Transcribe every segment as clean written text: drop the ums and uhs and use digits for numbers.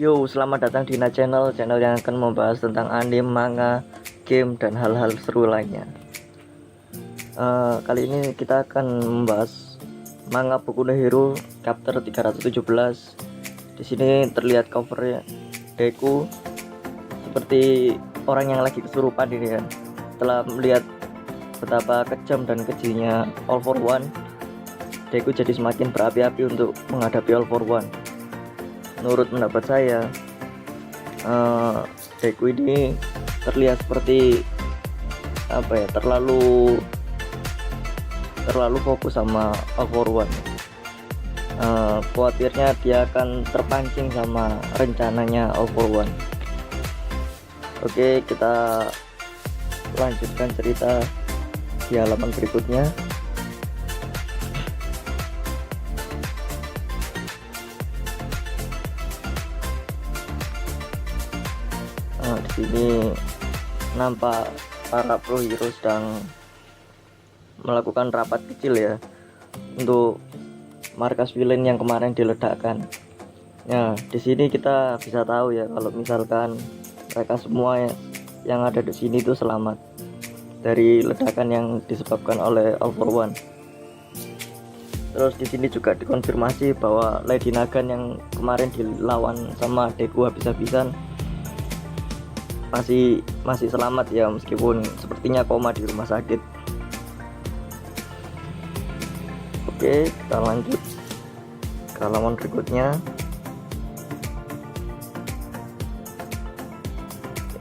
Yo, selamat datang di Na Channel, channel yang akan membahas tentang anime, manga, game, dan hal-hal seru lainnya. Kali ini kita akan membahas manga Boku no Hero chapter 317. Di sini terlihat covernya Deku seperti orang yang lagi kesurupan ini ya. Setelah melihat betapa kejam dan kejinya All for One, Deku jadi semakin berapi-api untuk menghadapi All for One. Menurut pendapat saya, Deku ini terlihat seperti terlalu fokus sama All for One. Khawatirnya dia akan terpancing sama rencananya All for One. Oke, kita lanjutkan cerita di halaman berikutnya. Di sini nampak para pro hero sedang melakukan rapat kecil ya untuk markas villain yang kemarin diledakkan. Nah, di sini kita bisa tahu ya kalau misalkan mereka semua yang ada di sini itu selamat dari ledakan yang disebabkan oleh All for One. Terus di sini juga dikonfirmasi bahwa Lady Nagan yang kemarin dilawan sama Deku habis-habisan masih selamat ya, meskipun sepertinya koma di rumah sakit. Oke, kita lanjut ke halaman berikutnya.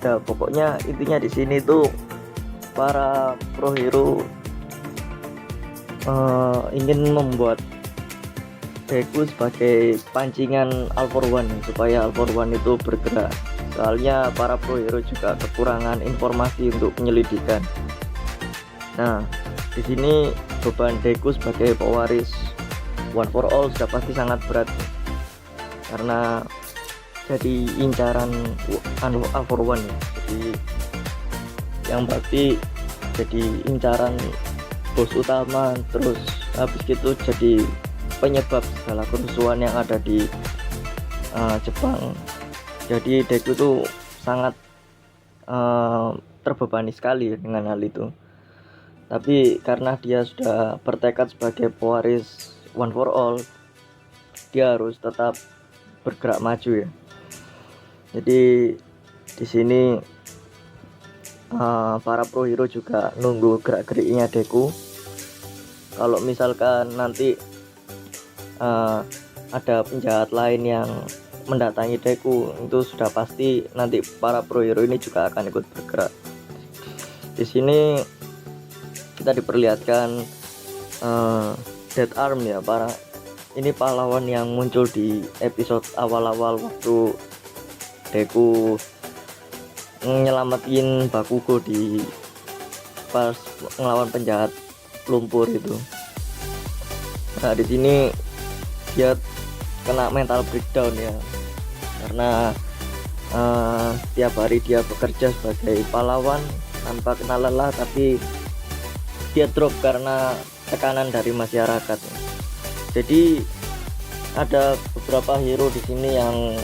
Ya, pokoknya intinya di sini tuh para pro hero ingin membuat Deku sebagai pancingan All for One supaya All for One itu bergerak. Soalnya para pro hero juga kekurangan informasi untuk penyelidikan. Nah, di sini beban Deku sebagai pewaris One for All sudah pasti sangat berat, karena jadi incaran All for One ya. Jadi yang pasti jadi incaran bos utama, terus habis itu jadi penyebab segala kerusuhan yang ada di Jepang. Jadi Deku tuh sangat terbebani sekali dengan hal itu. Tapi karena dia sudah bertekad sebagai pewaris One for All, dia harus tetap bergerak maju ya. Jadi di sini para pro hero juga nunggu gerak-geriknya Deku. Kalau misalkan nanti ada penjahat lain yang mendatangi Deku, itu sudah pasti nanti para pro hero ini juga akan ikut bergerak. Di sini kita diperlihatkan Dead Arm ya, ini pahlawan yang muncul di episode awal-awal waktu Deku nyelamatin Bakugo di pas ngelawan penjahat lumpur itu. Nah, di sini dia kena mental breakdown ya, karena setiap hari dia bekerja sebagai pahlawan tanpa kenal lelah, tapi dia drop karena tekanan dari masyarakat. Jadi ada beberapa hero di sini yang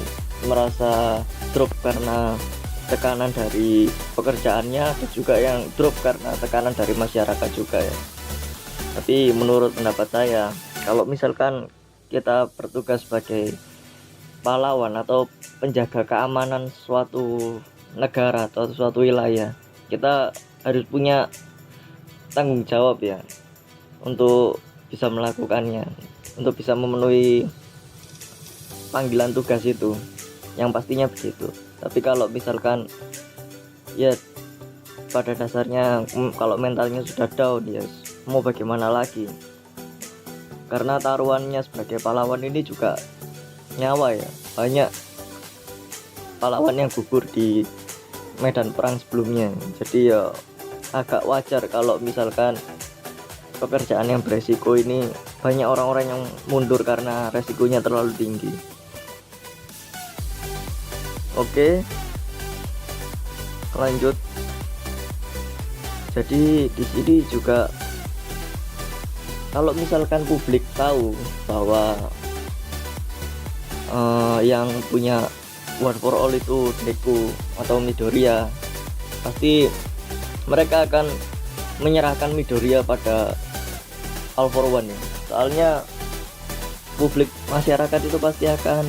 merasa drop karena tekanan dari pekerjaannya, dan juga yang drop karena tekanan dari masyarakat juga ya. Tapi menurut pendapat saya, kalau misalkan kita bertugas sebagai pahlawan atau penjaga keamanan suatu negara atau suatu wilayah, kita harus punya tanggung jawab ya untuk bisa melakukannya, untuk bisa memenuhi panggilan tugas itu, yang pastinya begitu. Tapi kalau misalkan ya pada dasarnya kalau mentalnya sudah down ya, mau bagaimana lagi, karena taruhannya sebagai pahlawan ini juga nyawa ya. Banyak pahlawan yang gugur di medan perang sebelumnya. Jadi ya agak wajar kalau misalkan pekerjaan yang beresiko ini banyak orang-orang yang mundur karena resikonya terlalu tinggi. Oke, lanjut. Jadi di sini juga kalau misalkan publik tahu bahwa yang punya One for All itu Deku atau Midoriya, pasti mereka akan menyerahkan Midoriya pada All for One ya. Soalnya publik masyarakat itu pasti akan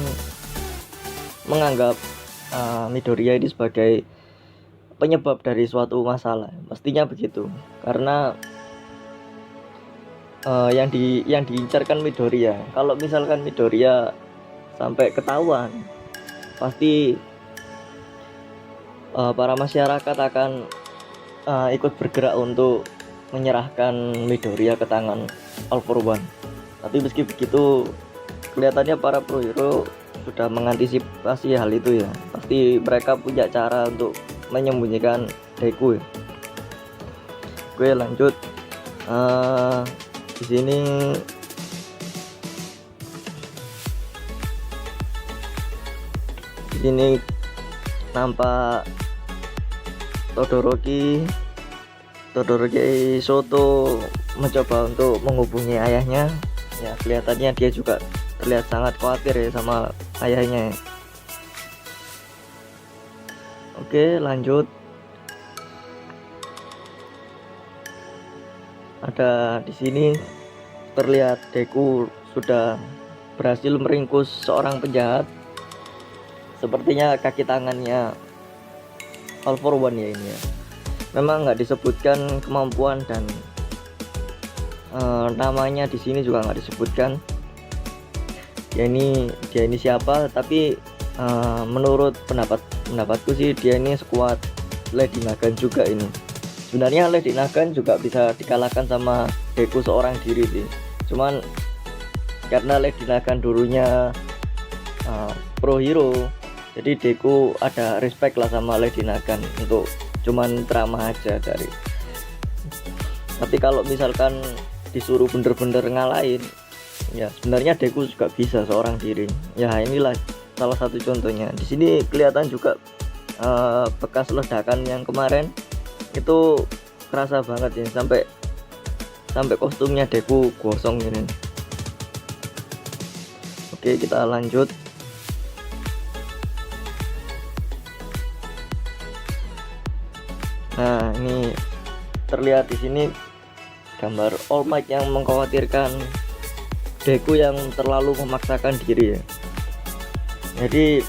menganggap Midoriya ini sebagai penyebab dari suatu masalah, pastinya begitu. Karena yang diincarkan Midoriya. Kalau misalkan Midoriya sampai ketahuan, pasti para masyarakat akan ikut bergerak untuk menyerahkan Midoriya ke tangan All for One. Tapi meski begitu, kelihatannya para pro hero sudah mengantisipasi hal itu ya. Pasti mereka punya cara untuk menyembunyikan Deku ya. Oke, lanjut. Di sini nampak Todoroki Soto mencoba untuk menghubungi ayahnya ya. Kelihatannya dia juga terlihat sangat khawatir ya sama ayahnya ya. Oke, lanjut. Ada di sini terlihat Deku sudah berhasil meringkus seorang penjahat. Sepertinya kaki tangannya All for One ya ini ya. Memang nggak disebutkan kemampuan dan namanya di sini juga nggak disebutkan. Dia ini siapa? Tapi menurut pendapatku sih dia ini sekuat Lady Nagan juga ini. Sebenarnya Lady Nagan juga bisa dikalahkan sama Deku seorang diri sih. Cuman karena Lady Nagan dulunya pro hero, jadi Deku ada respect lah sama Lady Nagan untuk cuman drama aja dari. Tapi kalau misalkan disuruh bener-bener ngalahin, ya sebenarnya Deku juga bisa seorang diri. Ya inilah salah satu contohnya. Di sini kelihatan juga bekas ledakan yang kemarin itu kerasa banget ya, sampai kostumnya Deku gosong ini. Oke, kita lanjut. Nah, ini terlihat di sini gambar All Might yang mengkhawatirkan Deku yang terlalu memaksakan diri ya. Jadi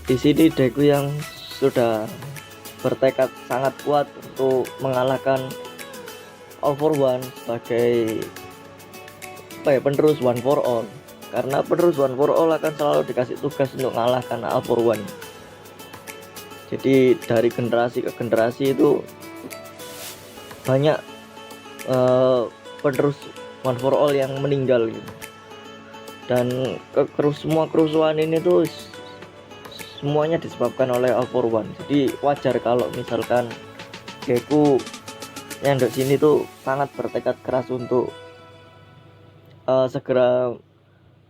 di sini Deku yang sudah bertekad sangat kuat untuk mengalahkan All for One sebagai penerus One for All. Karena penerus One for All akan selalu dikasih tugas untuk mengalahkan All for One. Jadi dari generasi ke generasi itu banyak penerus One for All yang meninggal gitu. Dan semua kerusuhan ini tuh semuanya disebabkan oleh All for One. Jadi wajar kalau misalkan Deku yang di sini tuh sangat bertekad keras untuk segera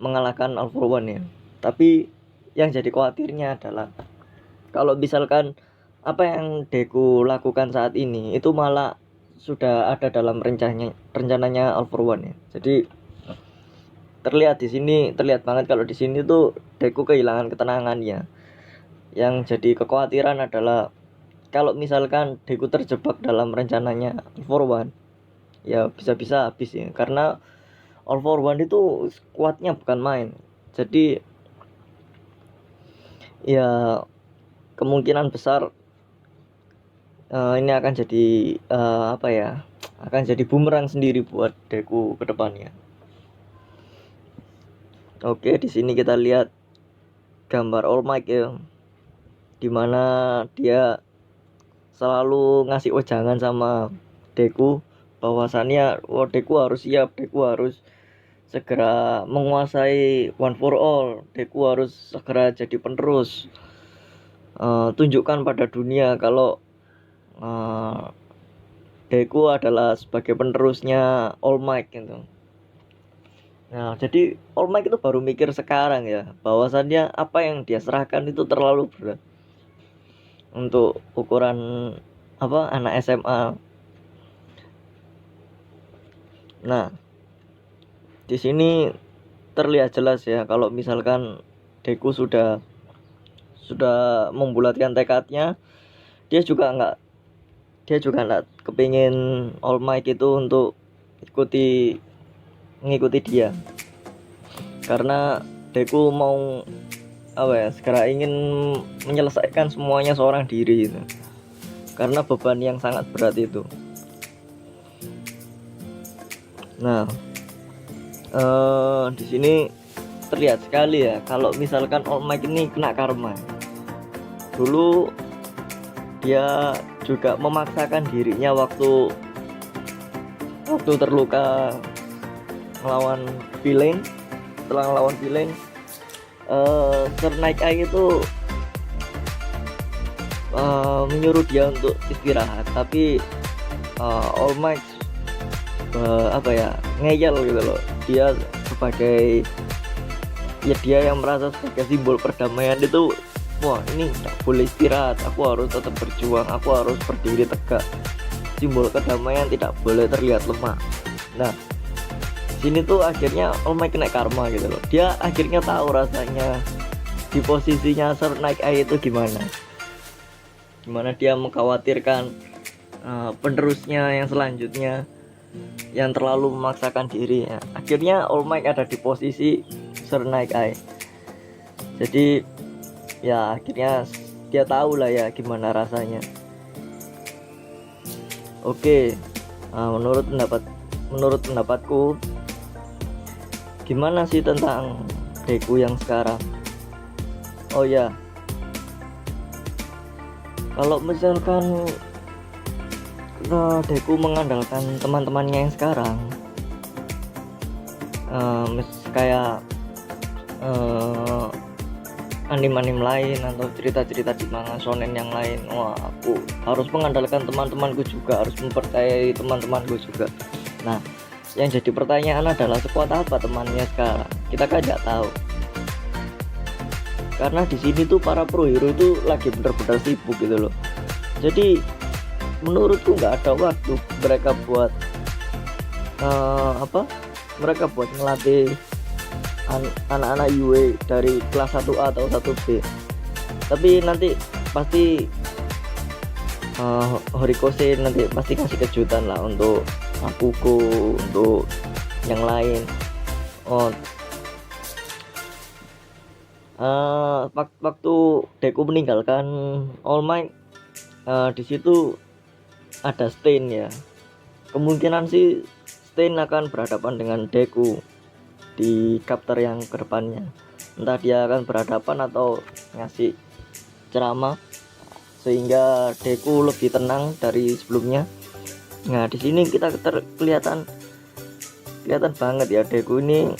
mengalahkan All for One ya. Tapi yang jadi khawatirnya adalah kalau misalkan apa yang Deku lakukan saat ini itu malah sudah ada dalam rencananya All for One ya. Jadi terlihat banget kalau di sini tuh Deku kehilangan ketenangannya. Yang jadi kekhawatiran adalah kalau misalkan Deku terjebak dalam rencananya All for One, ya bisa-bisa habis ya. Karena All for One itu kuatnya bukan main. Jadi ya kemungkinan besar ini akan jadi akan jadi bumerang sendiri buat Deku ke depannya. Oke, di sini kita lihat gambar All Might ya, dimana dia selalu ngasih wejangan sama Deku bahwasannya Deku harus siap, Deku harus segera menguasai One for All, Deku harus segera jadi penerus. Tunjukkan pada dunia kalau Deku adalah sebagai penerusnya All Might gitu. Nah, jadi All Might itu baru mikir sekarang ya, bahwasannya apa yang dia serahkan itu terlalu berat untuk ukuran anak SMA. Nah, di sini terlihat jelas ya kalau misalkan Deku sudah sudah membulatkan tekadnya, dia juga nggak kepingin All Might itu untuk mengikuti dia, karena Deku mau segera ingin menyelesaikan semuanya seorang diri itu, karena beban yang sangat berat itu. Nah, di sini terlihat sekali ya kalau misalkan All Might ini kena karma. Dulu dia juga memaksakan dirinya waktu terluka melawan villain. Setelah melawan villain, Sir Night Eye itu menyuruh dia untuk istirahat, tapi All Might ngeyel gitu loh. Dia sebagai dia yang merasa sebagai simbol perdamaian itu, wah ini tak boleh istirahat, aku harus tetap berjuang, aku harus berdiri tegak, simbol kedamaian tidak boleh terlihat lemah. Nah, sini tuh akhirnya All Might kena karma gitu loh. Dia akhirnya tahu rasanya di posisinya Sir Night Eye itu gimana dia mengkhawatirkan penerusnya yang selanjutnya yang terlalu memaksakan diri ya. Akhirnya All Might ada di posisi Sir Night Eye. Jadi ya akhirnya dia tahu lah ya gimana rasanya. Oke, menurut pendapatku, gimana sih tentang Deku yang sekarang? Oh ya, kalau misalkan Deku mengandalkan teman-temannya yang sekarang, kayak anime-anime lain atau cerita-cerita di manga shonen yang lain, wah aku harus mengandalkan teman-temanku juga, harus mempercayai teman-temanku juga. Nah, yang jadi pertanyaan adalah sekuat apa temannya sekarang? Kita kan tidak tahu. Karena di sini tuh para pro hero itu lagi benar-benar sibuk gitu loh. Jadi menurutku nggak ada waktu mereka buat melatih anak-anak UA dari kelas 1A atau 1B. Tapi nanti pasti Horikose nanti pasti kasih kejutan lah untuk Akuko, untuk yang lain. Waktu Deku meninggalkan All Might, di situ ada Stain ya. Kemungkinan sih Stain akan berhadapan dengan Deku di chapter yang kedepannya. Entah dia akan berhadapan atau ngasih ceramah sehingga Deku lebih tenang dari sebelumnya. Nah, di sini kita kelihatan banget ya Deku ini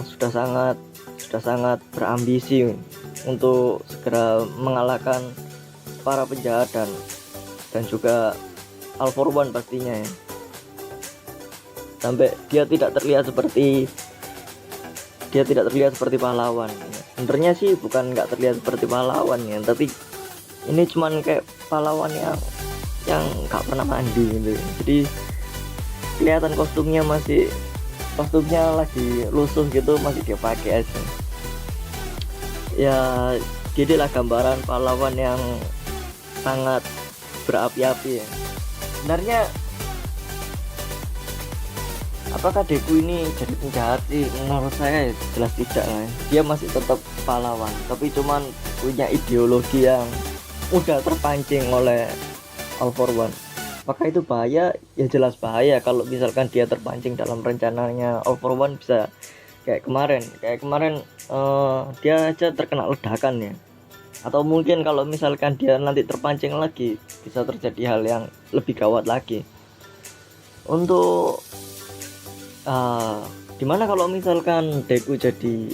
sudah sangat berambisi untuk segera mengalahkan para penjahat dan juga All For One pastinya ya. Sampai dia tidak terlihat seperti pahlawan. Sebenarnya sih bukan nggak terlihat seperti pahlawan ya, tapi ini cuman kayak pahlawan yang nggak pernah mandi gitu. Jadi kelihatan kostumnya lagi lusuh gitu, masih dia pakai aja. Ya jadilah gambaran pahlawan yang sangat berapi-api ya. Sebenarnya apakah Deku ini jadi penjahat sih? Menurut saya jelas tidak lah. Dia masih tetap pahlawan, tapi cuman punya ideologi yang mudah terpancing oleh All For One. Apakah itu bahaya? Ya jelas bahaya kalau misalkan dia terpancing dalam rencananya All For One. Bisa kayak kemarin dia aja terkena ledakan ya. Atau mungkin kalau misalkan dia nanti terpancing lagi, bisa terjadi hal yang lebih gawat lagi. Untuk dimana kalau misalkan Deku jadi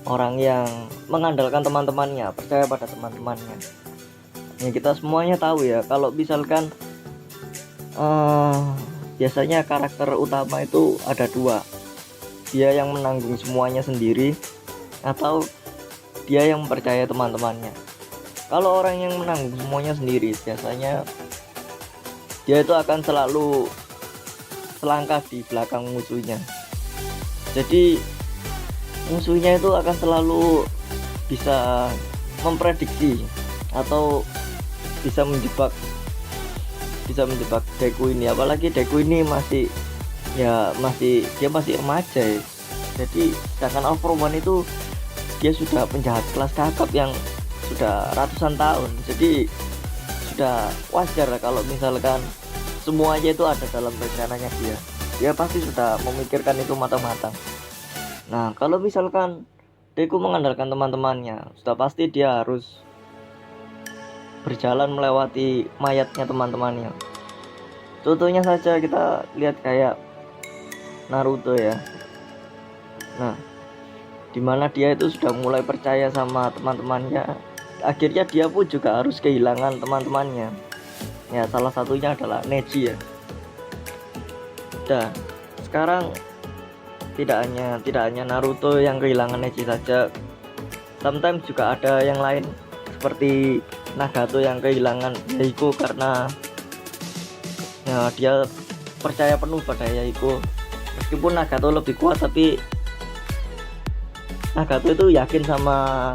orang yang mengandalkan teman-temannya, percaya pada teman-temannya. Ya kita semuanya tahu ya, kalau misalkan biasanya karakter utama itu ada dua, dia yang menanggung semuanya sendiri atau dia yang percaya teman-temannya. Kalau orang yang menanggung semuanya sendiri, biasanya dia itu akan selalu selangkah di belakang musuhnya. Jadi musuhnya itu akan selalu bisa memprediksi atau bisa menjebak Deku ini. Apalagi Deku ini masih dia masih remaja ya. Jadi sedangkan All For One itu dia sudah penjahat kelas kakap yang sudah ratusan tahun. Jadi sudah wajar kalau misalkan semuanya itu ada dalam rencananya dia pasti sudah memikirkan itu matang-matang. Nah, kalau misalkan Deku mengandalkan teman-temannya, sudah pasti dia harus berjalan melewati mayatnya teman-temannya. Contohnya saja kita lihat kayak Naruto ya. Nah, dimana dia itu sudah mulai percaya sama teman-temannya, akhirnya dia pun juga harus kehilangan teman-temannya. Ya, salah satunya adalah Neji ya. Dan sekarang tidak hanya Naruto yang kehilangan Neji saja, sometimes juga ada yang lain seperti Nagato yang kehilangan Yahiko karena ya, dia percaya penuh pada Yahiko. Meskipun Nagato lebih kuat, tapi Nagato itu yakin sama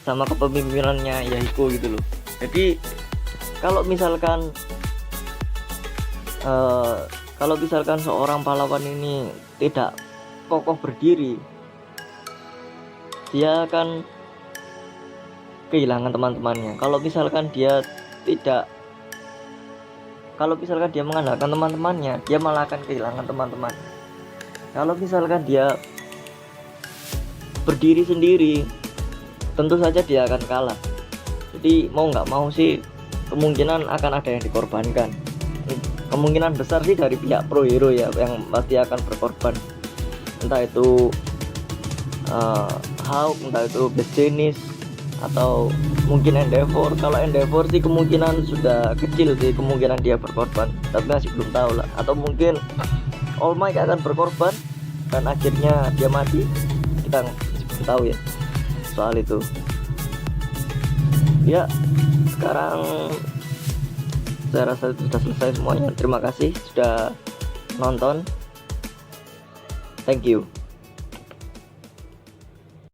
kepemimpinannya Yahiko gitu loh. Jadi kalau misalkan seorang pahlawan ini tidak kokoh berdiri, dia akan kehilangan teman-temannya. Kalau misalkan dia mengandalkan teman-temannya, dia malah akan kehilangan teman-teman. Kalau misalkan dia berdiri sendiri, tentu saja dia akan kalah. Jadi mau nggak mau sih kemungkinan akan ada yang dikorbankan. Kemungkinan besar sih dari pihak pro hero ya yang pasti akan berkorban. Entah itu Hawk, entah itu Best Jenis, atau mungkin Endeavor. Kalau Endeavor sih kemungkinan sudah kecil sih kemungkinan dia berkorban, tapi masih belum tahu lah. Atau mungkin All Might akan berkorban dan akhirnya dia mati, kita masih belum tahu ya soal itu. Ya, sekarang saya rasa sudah selesai semuanya. Terima kasih sudah nonton. Thank you.